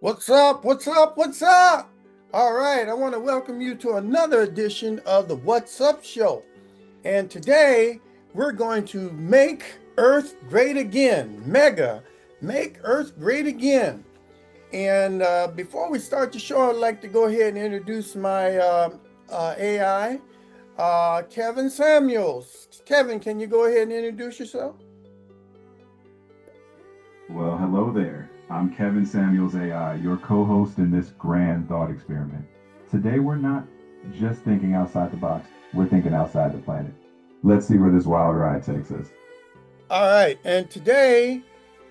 What's up? What's up? What's up? All right, I want to welcome you to another edition of the What's Up Show. And today we're going to make Earth great again. Mega, make Earth great again. And before we start the show, I'd like to go ahead and introduce my AI, Kevin Samuels. Kevin, can you go ahead and introduce yourself? Well, hello there. I'm Kevin Samuels AI, your co host in this grand thought experiment. Today, we're not just thinking outside the box, we're thinking outside the planet. Let's see where this wild ride takes us. All right, and today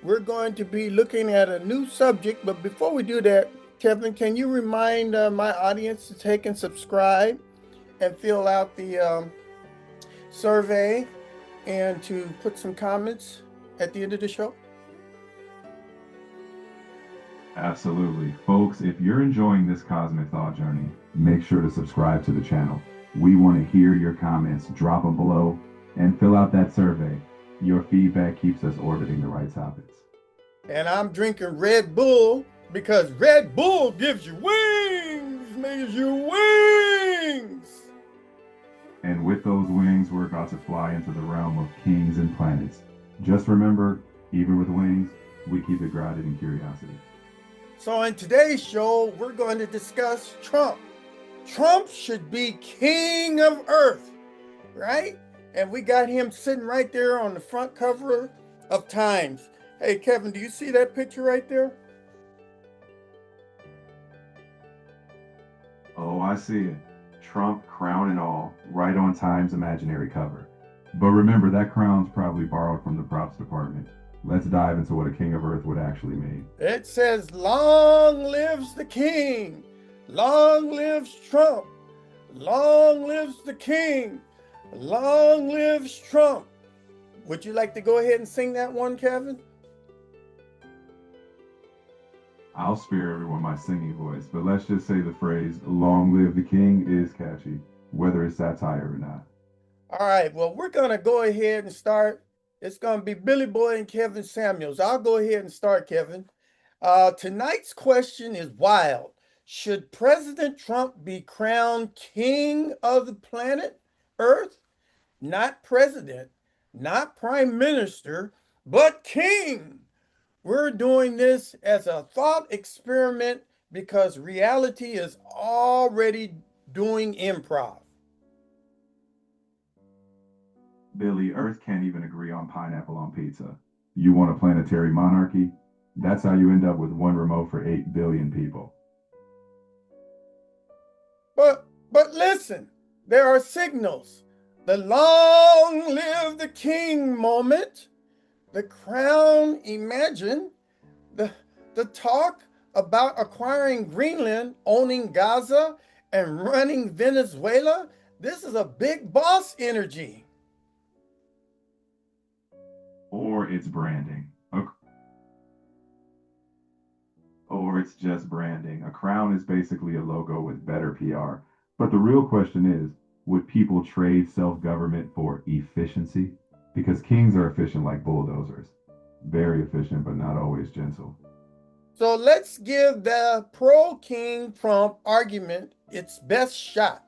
we're going to be looking at a new subject. But before we do that, Kevin, can you remind my audience to take and subscribe and fill out the survey and to put some comments at the end of the show? Absolutely. Folks, if you're enjoying this cosmic thought journey, make sure to subscribe to the channel. We want to hear your comments. Drop them below and fill out that survey. Your feedback keeps us orbiting the right topics. And I'm drinking Red Bull because Red Bull gives you wings, makes you wings. And with those wings, we're about to fly into the realm of kings and planets. Just remember, even with wings, we keep it grounded in curiosity. So, in today's show, we're going to discuss Trump. Trump should be king of Earth, right? And we got him sitting right there on the front cover of Times. Hey, Kevin, do you see that picture right there? Oh, I see it. Trump, crown and all, right on Time's imaginary cover. But remember, that crown's probably borrowed from the props department. Let's dive into what a king of Earth would actually mean. It says, "Long lives the king, long lives Trump, long lives the king, long lives Trump." Would you like to go ahead and sing that one, Kevin? I'll spare everyone my singing voice, but let's just say the phrase, long live the king, is catchy, whether it's satire or not. All right, well, we're going to go ahead and start. It's going to be Billy Boy and Kevin Samuels. I'll go ahead and start, Kevin. Tonight's question is wild. Should President Trump be crowned king of the planet Earth? Not president, not prime minister, but king. We're doing this as a thought experiment because reality is already doing improv. Billy, Earth can't even agree on pineapple on pizza. You want a planetary monarchy? That's how you end up with one remote for 8 billion people. But listen, there are signals. The long live the king moment, the crown imagine, the the talk about acquiring Greenland, owning Gaza, and running Venezuela. This is a big boss energy. Or it's branding. Or it's just branding. A crown is basically a logo with better PR. But the real question is, would people trade self-government for efficiency? Because kings are efficient like bulldozers. Very efficient, but not always gentle. So let's give the pro King Trump argument its best shot.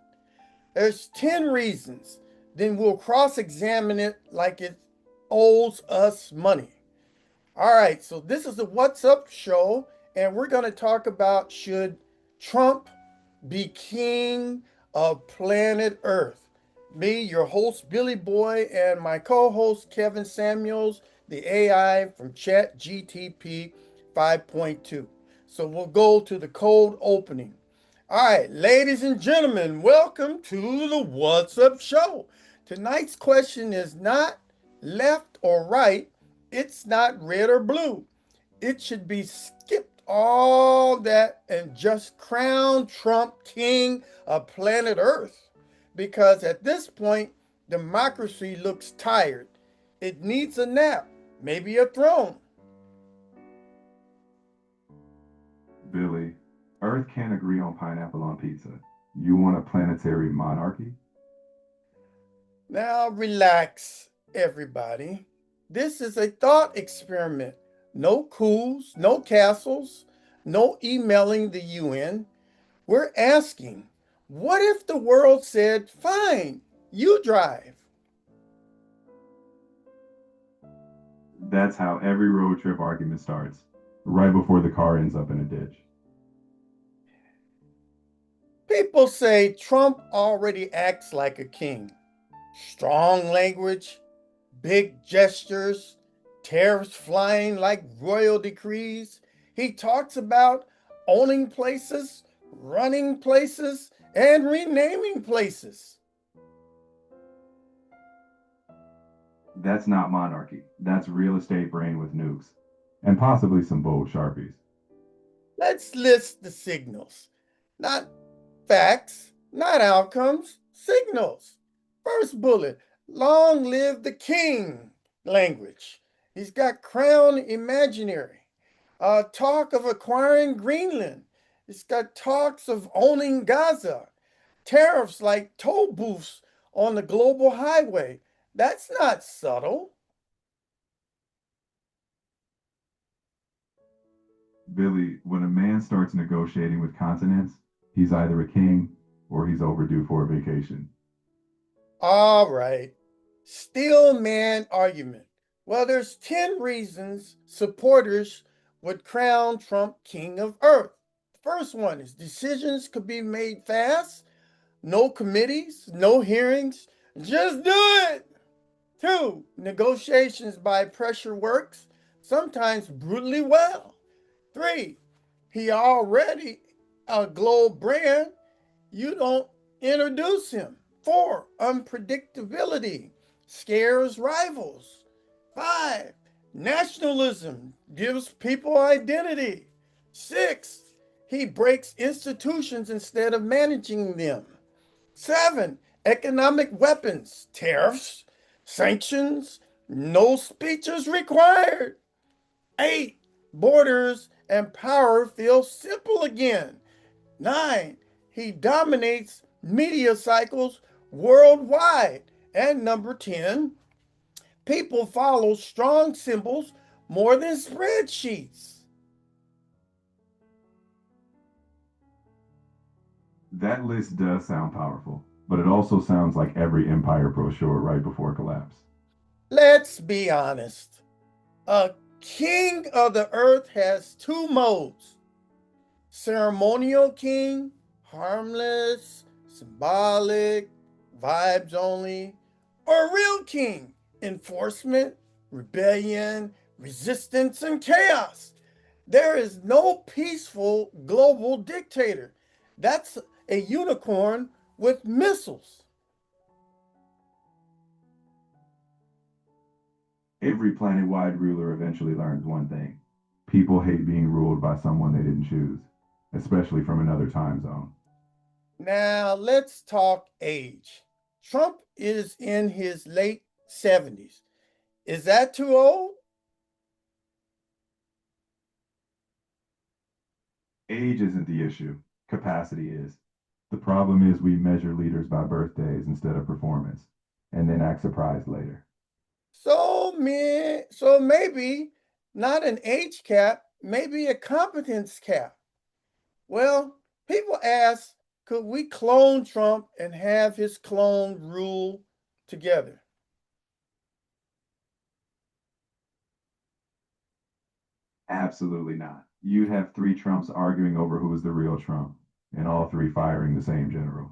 There's 10 reasons. Then we'll cross examine it like it owes us money. All right, so this is the What's Up show, and we're going to talk about should Trump be king of planet Earth? Me, your host, Billy Boy, and my co host, Kevin Samuels, the AI from ChatGTP 5.2. So we'll go to the cold opening. All right, ladies and gentlemen, welcome to the What's Up Show. Tonight's question is not left or right, it's not red or blue. It should be skipped all that and just crown Trump king of planet Earth. Because at this point, democracy looks tired. It needs a nap, maybe a throne. Billy, Earth can't agree on pineapple on pizza. You want a planetary monarchy? Now relax, everybody. This is a thought experiment. No coups, no castles, no emailing the UN. We're asking, what if the world said, fine, you drive? That's how every road trip argument starts, right before the car ends up in a ditch. People say Trump already acts like a king. Strong language, big gestures, tariffs flying like royal decrees. He talks about owning places, running places, and renaming places. That's not monarchy. That's real estate brain with nukes. And possibly some bold Sharpies. Let's list the signals. Not facts, not outcomes, signals. First bullet, long live the king language. He's got crown imaginary. Talk of acquiring Greenland. It's got talks of owning Gaza. Tariffs like toll booths on the global highway. That's not subtle. Billy, when a man starts negotiating with continents, he's either a king or he's overdue for a vacation. All right. Steel man argument. Well, there's 10 reasons supporters would crown Trump king of earth. The first one is decisions could be made fast, no committees, no hearings, just do it. Two, negotiations by pressure works, sometimes brutally well. Three, he already a globe brand. You don't introduce him. Four, unpredictability scares rivals. Five, nationalism gives people identity. Six, he breaks institutions instead of managing them. Seven, economic weapons, tariffs, sanctions, no speeches required. Eight, borders and power feel simple again. Nine, he dominates media cycles worldwide. And number 10, people follow strong symbols more than spreadsheets. That list does sound powerful, but it also sounds like every empire brochure right before collapse. Let's be honest. A king of the earth has two modes: ceremonial king, harmless, symbolic, vibes only, or real king, enforcement, rebellion, resistance, and chaos. There is no peaceful global dictator. That's a unicorn with missiles. Every planet wide ruler eventually learns one thing: people hate being ruled by someone they didn't choose, especially from another time zone. Now let's talk age. Trump is in his late 70s. Is that too old? Age isn't the issue, capacity is. The problem is we measure leaders by birthdays instead of performance, and then act surprised later. So maybe not an age cap, maybe a competence cap. Well, people ask, could we clone Trump and have his clone rule together? Absolutely not. You'd have three Trumps arguing over who was the real Trump, and all three firing the same general.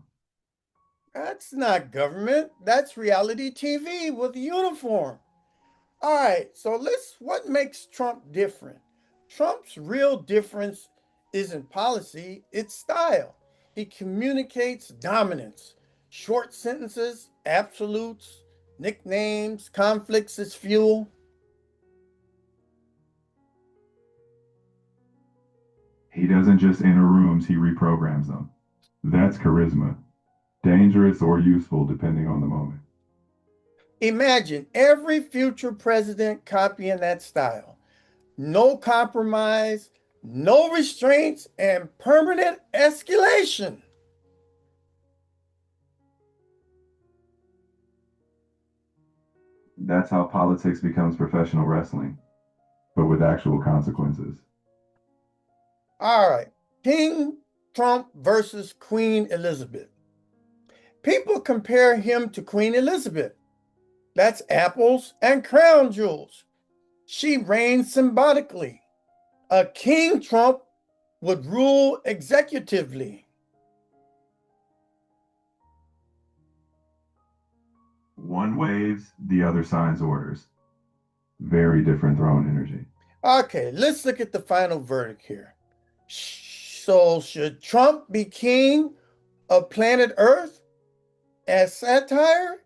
That's not government. That's reality TV with a uniform. All right, so what makes Trump different? Trump's real difference isn't policy, it's style. He communicates dominance, short sentences, absolutes, nicknames, conflicts as fuel. He doesn't just enter rooms, he reprograms them. That's charisma, dangerous or useful depending on the moment. Imagine every future president copying that style. No compromise, no restraints, and permanent escalation. That's how politics becomes professional wrestling, but with actual consequences. All right. King Trump versus Queen Elizabeth. People compare him to Queen Elizabeth. That's apples and crown jewels. She reigns symbolically. A King Trump would rule executively. One waves, the other signs orders. Very different throne energy. Okay, let's look at the final verdict here. So, should Trump be king of planet Earth? As satire?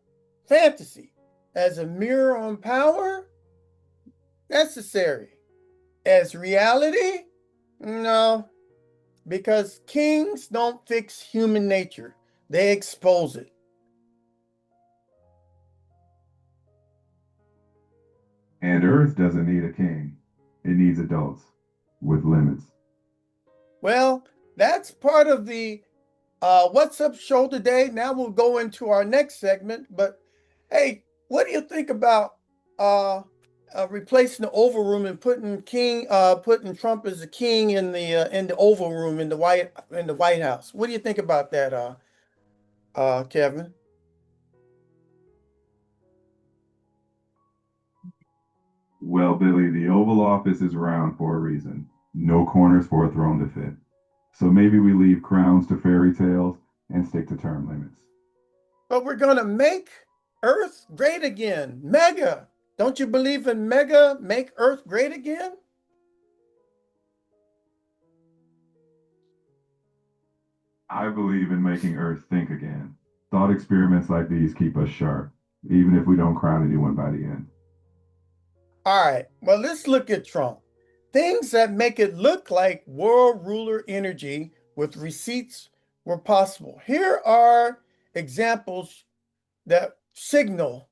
Fantasy. As a mirror on power? Necessary. As reality? No, because kings don't fix human nature, they expose it. And Earth doesn't need a king. It needs adults with limits. Well, that's part of the What's Up show today. Now we'll go into our next segment. But hey, what do you think about replacing the Oval Room and putting Trump as the king in the Oval Room in the White House? What do you think about that, Kevin? Well, Billy, the Oval Office is round for a reason. No corners for a throne to fit. So maybe we leave crowns to fairy tales and stick to term limits. But we're gonna make Earth great again. Mega. Don't you believe in mega? Make Earth great again? I believe in making Earth think again. Thought experiments like these keep us sharp, even if we don't crown anyone by the end. All right. Well, let's look at Trump. Things that make it look like world ruler energy with receipts were possible. Here are examples that signal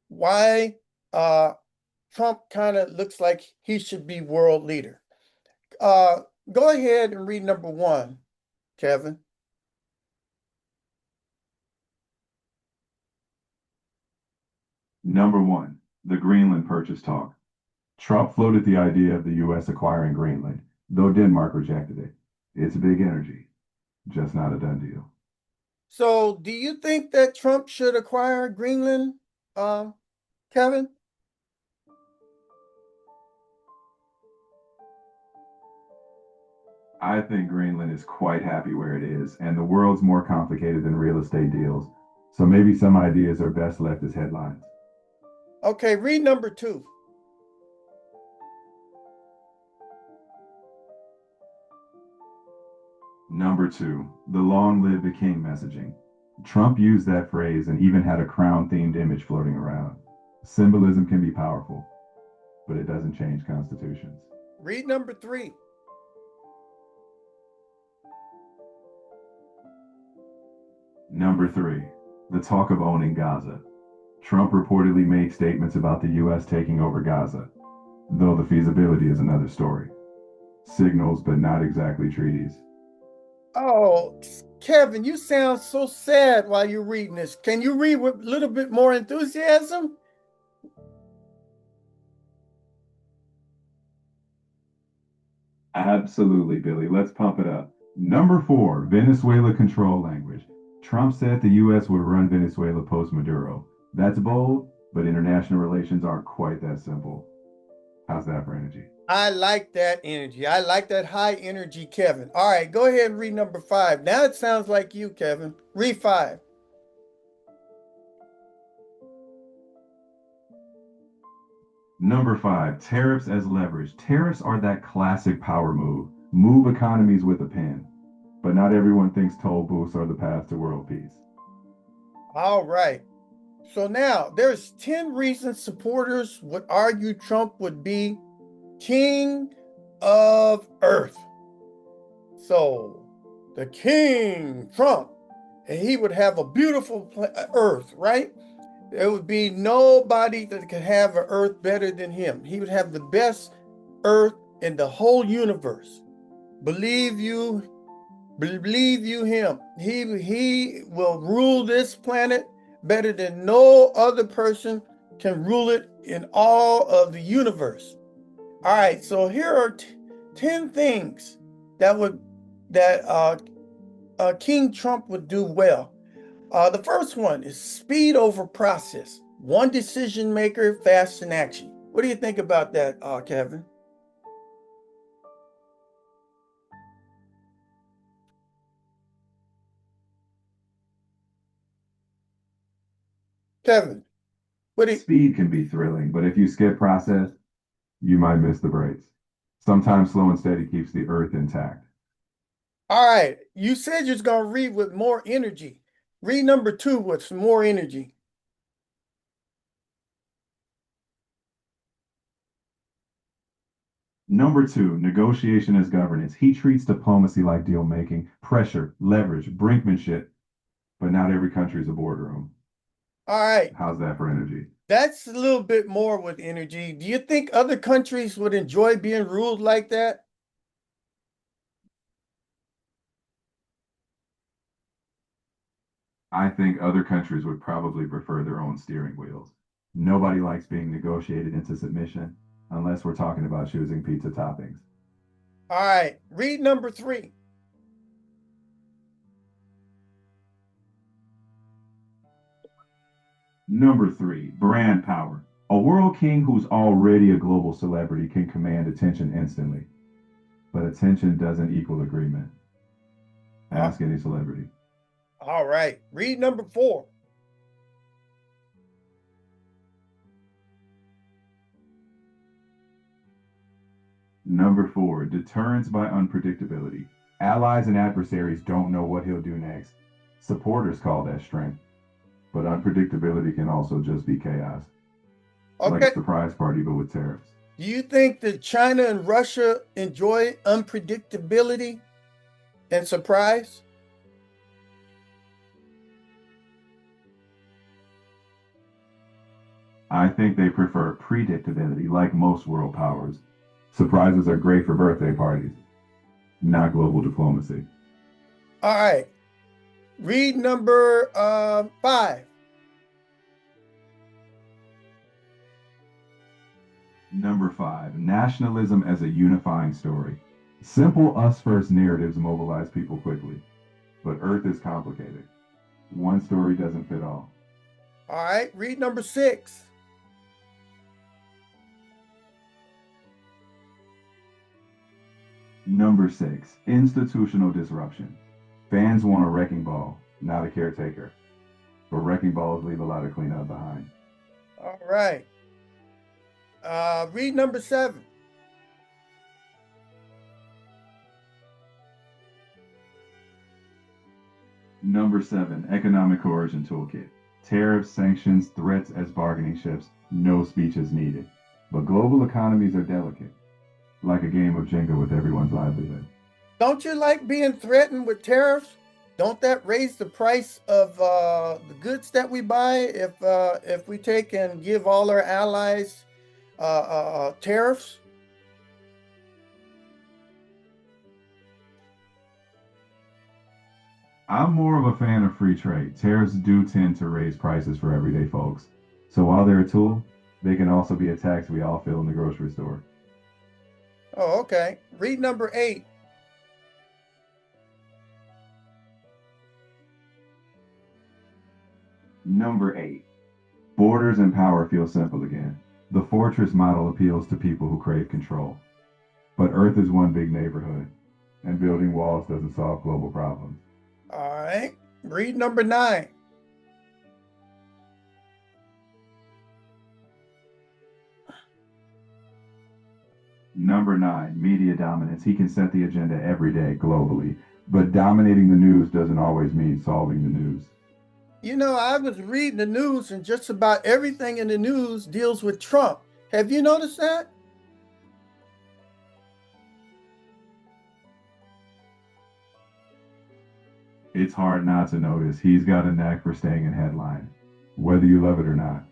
why Trump kind of looks like he should be world leader. Go ahead and read number one, Kevin. Number one, the Greenland purchase talk. Trump floated the idea of the U.S. acquiring Greenland, though Denmark rejected it. It's big energy, just not a done deal. So, do you think that Trump should acquire Greenland, Kevin? I think Greenland is quite happy where it is, and the world's more complicated than real estate deals. So maybe some ideas are best left as headlines. Okay, read number two. Number two, the long live the king messaging. Trump used that phrase and even had a crown themed image floating around. Symbolism can be powerful, but it doesn't change constitutions. Read number three. Number three, the talk of owning Gaza. Trump reportedly made statements about the U.S. taking over Gaza, though the feasibility is another story. Signals, but not exactly treaties. Oh, Kevin, you sound so sad while you're reading this. Can you read with a little bit more enthusiasm? Absolutely, Billy. Let's pump it up. Number four, Venezuela control language. Trump said the U.S. would run Venezuela post Maduro. That's bold, but international relations aren't quite that simple. How's that for energy? I like that energy. I like that high energy, Kevin. All right, go ahead and read number five. Now it sounds like you, Kevin. Read five. Number five, tariffs as leverage. Tariffs are that classic power move. Move economies with a pen. But not everyone thinks toll booths are the path to world peace. All right. So now there's 10 reasons supporters would argue Trump would be king of Earth. So the King Trump, and he would have a beautiful Earth, right? There would be nobody that could have an Earth better than him. He would have the best Earth in the whole universe. Believe you him. He will rule this planet better than no other person can rule it in all of the universe. All right, so here are 10 things that would that King Trump would do well. The first one is speed over process. One decision maker, fast in action. What do you think about that, Kevin? Kevin, what do you, Speed can be thrilling, but if you skip process, you might miss the breaks. Sometimes slow and steady keeps the earth intact. all right, you said you're going to read with more energy. Read number 2 with some more energy. Number 2, negotiation as governance. He treats diplomacy like deal making, pressure, leverage, brinkmanship, but not every country is a boardroom. All right, How's that for energy? that's a little bit more with energy. Do you think other countries would enjoy being ruled like that? I think other countries would probably prefer their own steering wheels. Nobody likes being negotiated into submission unless we're talking about choosing pizza toppings. All right, read number 3. Number 3, brand power. A world king who's already a global celebrity can command attention instantly, but attention doesn't equal agreement. Uh, Ask any celebrity. all right, read number 4. Number 4, deterrence by unpredictability. Allies and adversaries don't know what he'll do next. Supporters call that strength, but unpredictability can also just be chaos. Like a Okay. surprise party, but with tariffs. Do you think that China and Russia enjoy unpredictability and surprise? I think they prefer predictability, like most world powers. Surprises are great for birthday parties, not global diplomacy. All right. Read number 5. Number 5, nationalism as a unifying story. Simple us first narratives mobilize people quickly, but Earth is complicated. One story doesn't fit all. All right. Read number 6. Number 6, institutional disruption. Fans want a wrecking ball, not a caretaker, but wrecking balls leave a lot of cleanup behind. All right. Read number 7. Number 7, economic coercion toolkit. Tariffs, sanctions, threats as bargaining chips. No speech is needed. But global economies are delicate, like a game of Jenga with everyone's livelihood. Don't you like being threatened with tariffs? Don't that raise the price of the goods that we buy if we take and give all our allies tariffs? I'm more of a fan of free trade. Tariffs do tend to raise prices for everyday folks. So while they're a tool, they can also be a tax we all feel in the grocery store. Oh, okay. Read number 8. Number 8, borders and power feel simple again. The fortress model appeals to people who crave control. But Earth is one big neighborhood, and building walls doesn't solve global problems. All right. Read number 9. Number 9, media dominance. He can set the agenda every day globally, but dominating the news doesn't always mean solving the news. You know, I was reading the news, and just about everything in the news deals with Trump. Have you noticed that? It's hard not to notice he's got a knack for staying in headlines, whether you love it or not.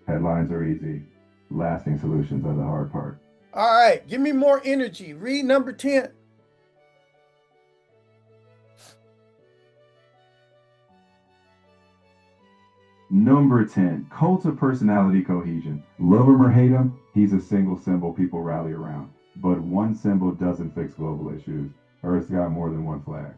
Headlines are easy, lasting solutions are the hard part. All right. Give me more energy. Read number 10. Number 10, cult of personality cohesion. Love him or hate him, he's a single symbol people rally around. But one symbol doesn't fix global issues. Earth's got more than one flag.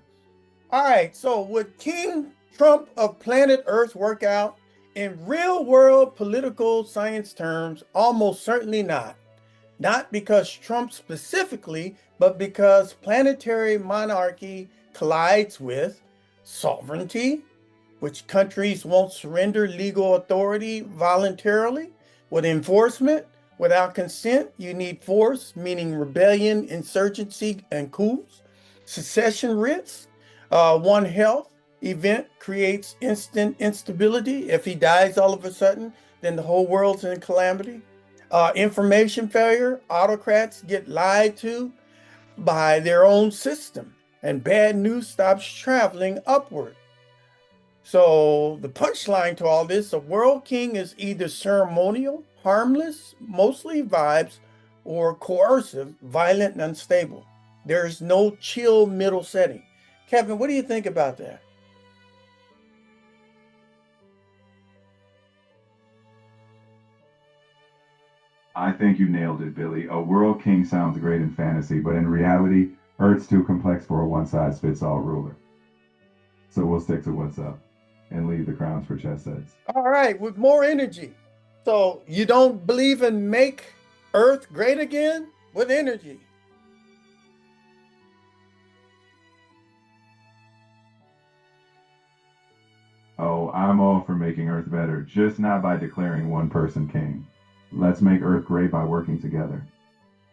All right, so would King Trump of planet Earth work out? In real world political science terms, almost certainly not. Not because Trump specifically, but because planetary monarchy collides with sovereignty, which countries won't surrender legal authority voluntarily, with enforcement. Without consent, you need force, meaning rebellion, insurgency, and coups. Secession risks. One health event creates instant instability. If he dies all of a sudden, then the whole world's in calamity. Information failure. Autocrats get lied to by their own system, and bad news stops traveling upward. So the punchline to all this, a world king is either ceremonial, harmless, mostly vibes, or coercive, violent, and unstable. There's no chill middle setting. Kevin, what do you think about that? I think you nailed it, Billy. A world king sounds great in fantasy, but in reality, Earth's too complex for a one-size-fits-all ruler. So we'll stick to what's up and leave the crowns for chess sets. All right, with more energy. So you don't believe in make Earth great again with energy? Oh, I'm all for making Earth better, just not by declaring one person king. Let's make Earth great by working together,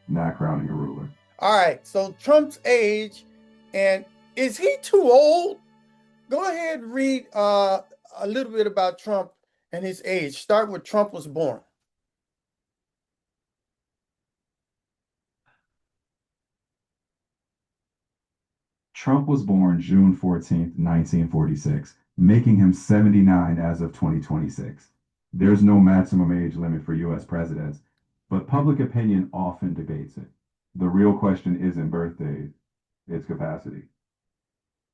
not crowning a ruler. All right, so Trump's age, and is he too old? Go ahead and read a little bit about Trump and his age. Start where Trump was born. Trump was born June 14th, 1946, making him 79 as of 2026. There's no maximum age limit for US presidents, but public opinion often debates it. The real question isn't birthdays, it's capacity.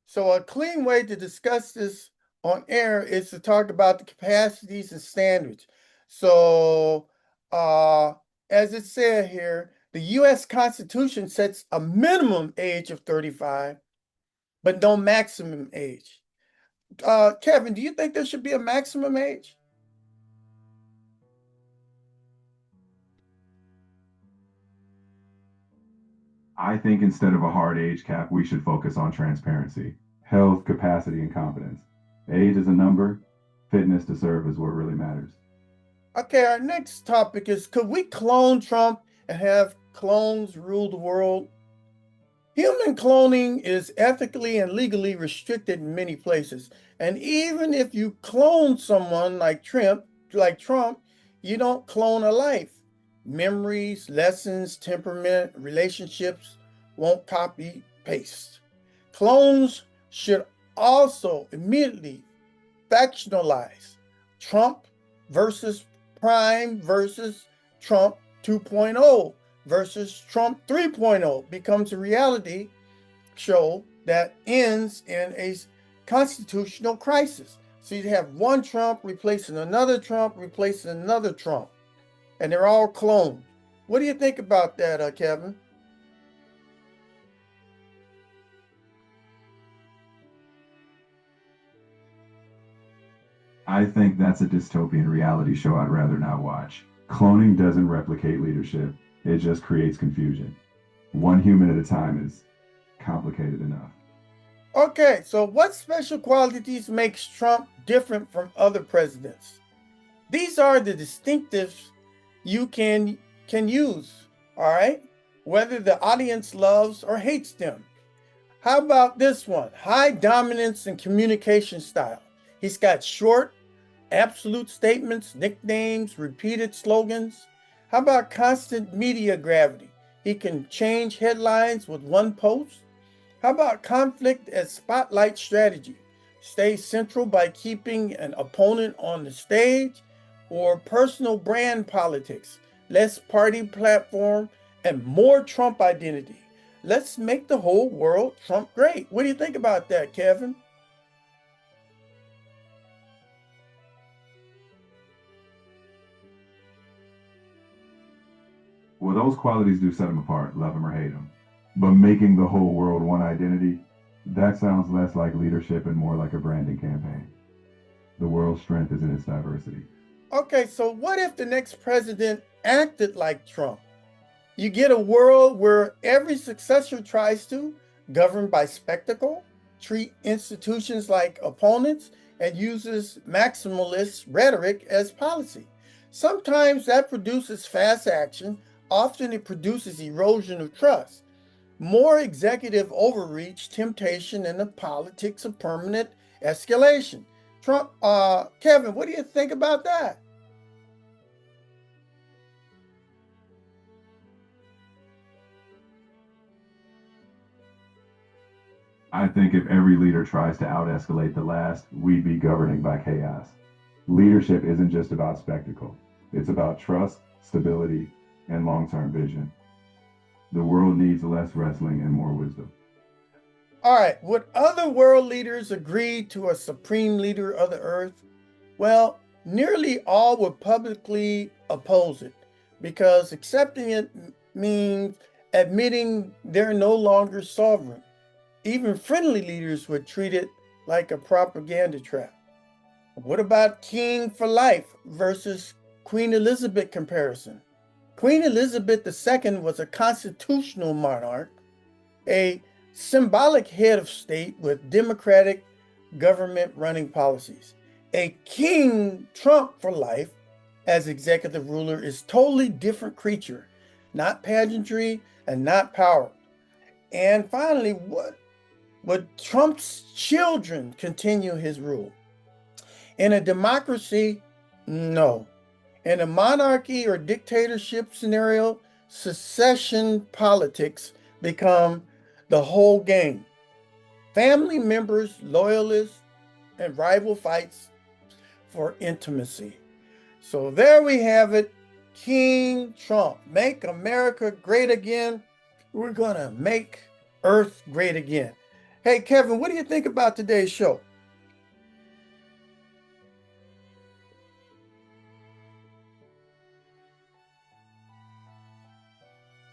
So a clean way to discuss this on air is to talk about the capacities and standards. So uh, as it said here, the US Constitution sets a minimum age of 35, but no maximum age. Kevin, do you think there should be a maximum age? I think instead of a hard age cap, we should focus on transparency, health, capacity, and competence. Age is a number, fitness to serve is what really matters. Okay, our next topic is, could we clone Trump and have clones rule the world? Human cloning is ethically and legally restricted in many places. And even if you clone someone like Trump, you don't clone a life. Memories, lessons, temperament, relationships won't copy paste. Clones should also immediately factionalize. Trump versus Prime versus Trump 2.0 versus Trump 3.0 becomes a reality show that ends in a constitutional crisis. So you have one Trump replacing another Trump replacing another Trump, and they're all clones. What do you think about that, Kevin? I think that's a dystopian reality show I'd rather not watch. Cloning doesn't replicate leadership, it just creates confusion. One human at a time is complicated enough. Okay, so what special qualities makes Trump different from other presidents? These are the distinctives you can use, all right? Whether the audience loves or hates them. How about this one? High dominance and communication style. He's got short, absolute statements, nicknames, repeated slogans. How about constant media gravity? He can change headlines with one post. How about conflict as spotlight strategy? Stay central by keeping an opponent on the stage, or personal brand politics, less party platform, and more Trump identity. Let's make the whole world Trump great. What do you think about that, Kevin? Well, those qualities do set him apart, love him or hate him. But making the whole world one identity, that sounds less like leadership and more like a branding campaign. The world's strength is in its diversity. Okay, so what if the next president acted like Trump? You get a world where every successor tries to govern by spectacle, treat institutions like opponents, and uses maximalist rhetoric as policy. Sometimes that produces fast action, often it produces erosion of trust, more executive overreach, temptation, and the politics of permanent escalation. Kevin, what do you think about that? I think if every leader tries to out escalate the last, we'd be governing by chaos. Leadership isn't just about spectacle, it's about trust, stability, and long term vision. The world needs less wrestling and more wisdom. All right, would other world leaders agree to a supreme leader of the earth? Well, nearly all would publicly oppose it because accepting it means admitting they're no longer sovereign. Even friendly leaders would treat it like a propaganda trap. What about king for life versus Queen Elizabeth comparison? Queen Elizabeth II was a constitutional monarch, a symbolic head of state with democratic government running policies. A King Trump for life as executive ruler is totally different creature, not pageantry and not power. And finally, would Trump's children continue his rule? In a democracy, no. In a monarchy or dictatorship scenario, secession politics become the whole game. Family members, loyalists, and rival fights for intimacy. So there we have it. King Trump, make America great again. We're going to make Earth great again. Hey, Kevin, what do you think about today's show?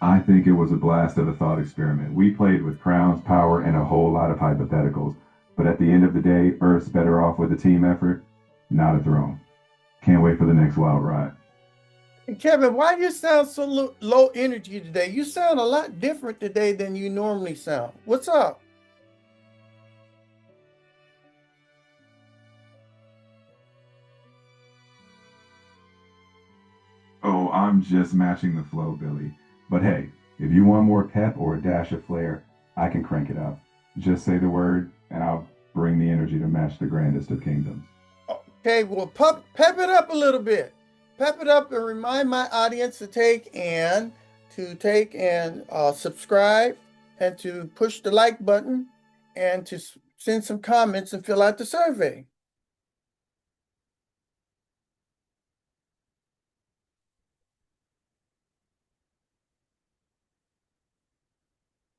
I think it was a blast of a thought experiment. We played with crowns, power, and a whole lot of hypotheticals. But at the end of the day, Earth's better off with a team effort, not a throne. Can't wait for the next wild ride. And Kevin, why do you sound so low energy today? You sound a lot different today than you normally sound. What's up? Oh, I'm just matching the flow, Billy. But hey, if you want more pep or a dash of flair, I can crank it up. Just say the word, and I'll bring the energy to match the grandest of kingdoms. Okay, well, pep it up a little bit. Pep it up and remind my audience to take and subscribe and to push the like button and to send some comments and fill out the survey.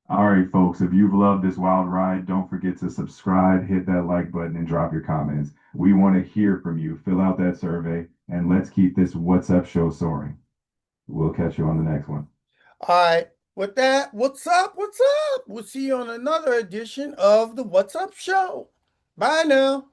All right, folks, if you've loved this wild ride, don't forget to subscribe, hit that like button, and drop your comments. We want to hear from you. Fill out that survey, and let's keep this What's Up show soaring. We'll catch you on the next one. All right, with that, what's up? What's up? We'll see you on another edition of the What's Up Show. Bye now.